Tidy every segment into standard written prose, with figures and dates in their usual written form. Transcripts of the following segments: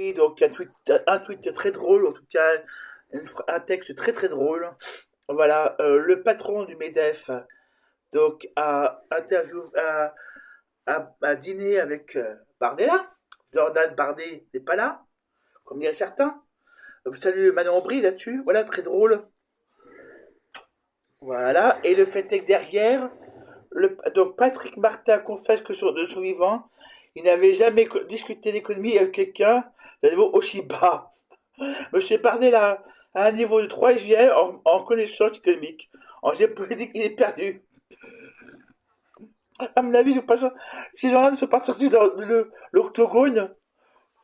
pris donc un tweet très drôle, en tout cas un texte très très drôle. Voilà, le patron du MEDEF donc a dîné avec Bardella. Jordan Bardet n'est pas là, comme diraient certains. Salut Manon Aubry là-dessus, voilà, très drôle. Voilà, et le fait est que derrière, donc Patrick Martin confesse que de son vivant, il n'avait jamais discuté d'économie avec quelqu'un d'un niveau aussi bas. Monsieur Bardella a un niveau de troisième en connaissance économique. En géopolitique, il est perdu. À mon avis, ces gens-là ne sont pas sortis dans l'octogone.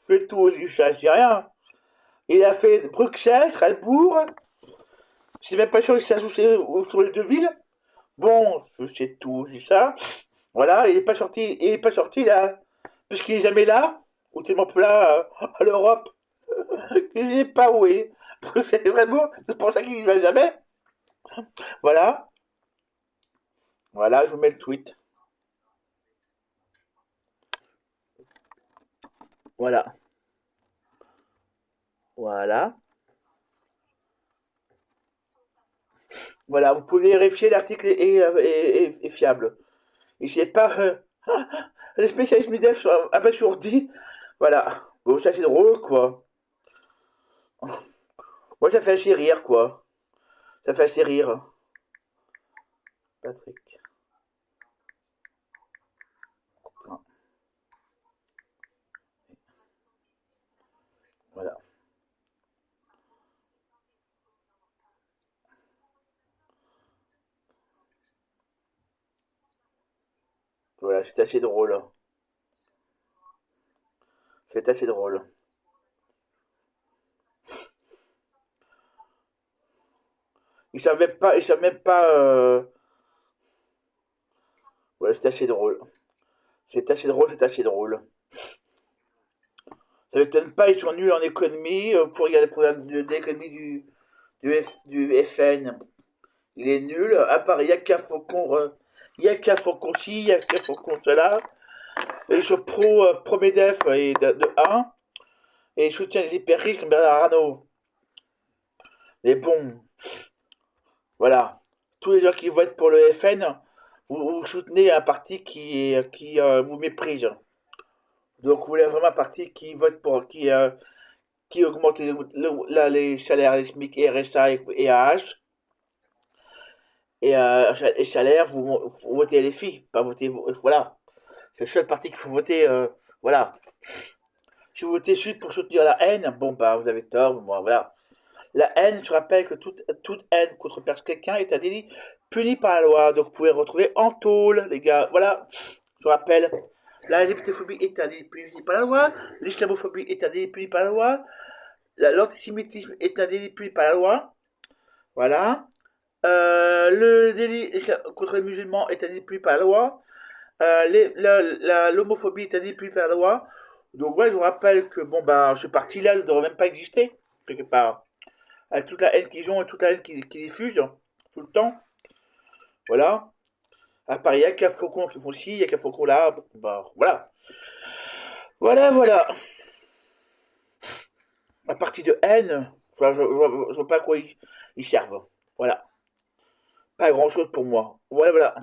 Fait tout, je sais rien. Il a fait Bruxelles, Strasbourg. Je sais même pas sûr que ça joue sur les deux villes. Bon, je sais tout, c'est ça. Voilà, il est pas sorti là, puisqu'il est jamais là, ou tellement peu là à l'Europe. Il n'est pas où est. C'est très beau, c'est pour ça qu'il ne va jamais. Voilà, voilà, je vous mets le tweet. Voilà, voilà, voilà. Vous pouvez vérifier l'article est fiable. Et c'est pas les spécialistes MEDEF sont abasourdis. Voilà. Bon, ça c'est drôle quoi. Moi ça fait assez rire quoi. Ça fait assez rire. Patrick. Voilà. Voilà, c'est assez drôle. C'est assez drôle. Ils savent même pas. Ouais, c'est assez drôle. C'est assez drôle, c'est assez drôle. Ça m'étonne pas, ils sont nuls en économie. Pour regarder le programme d'économie du FN, il est nul. À part, il y a qu'un faucon. Il y a qu'un faucon ci, il y a qu'un faucon cela. Et ils sont pro MEDEF et de 1. Et ils soutiennent les hyper riches comme Bernard Arnault. Mais bon, voilà. Tous les gens qui votent pour le FN, vous soutenez un parti qui vous méprise. Donc vous voulez vraiment un parti qui vote pour qui augmente les salaires, les SMIC, RSA et AH. Et salaires, vous votez les filles, pas voter. Voilà. C'est le seul parti qu'il faut voter. Voilà. Si vous votez juste pour soutenir la haine, bon bah vous avez tort, moi voilà. La haine, je rappelle que toute haine contre quelqu'un est un délit puni par la loi. Donc vous pouvez retrouver en tôle, les gars. Voilà, je rappelle. La LGBTphobie est un délit puni par la loi. L'islamophobie est un délit puni par la loi. L'antisémitisme est un délit puni par la loi. Voilà. Le délit contre les musulmans est un délit puni par la loi. L'homophobie est un délit puni par la loi. Donc ouais, je vous rappelle que bon bah ce parti-là ne devrait même pas exister quelque part avec toute la haine qu'ils ont et toute la haine qu'ils diffusent tout le temps. Voilà. À part, il n'y a qu'un faucon qui font ci, il n'y a qu'un faucon là. Bah, voilà. Voilà, voilà. À partir de haine, je vois pas à quoi ils servent. Voilà. Pas grand chose pour moi. Voilà, voilà.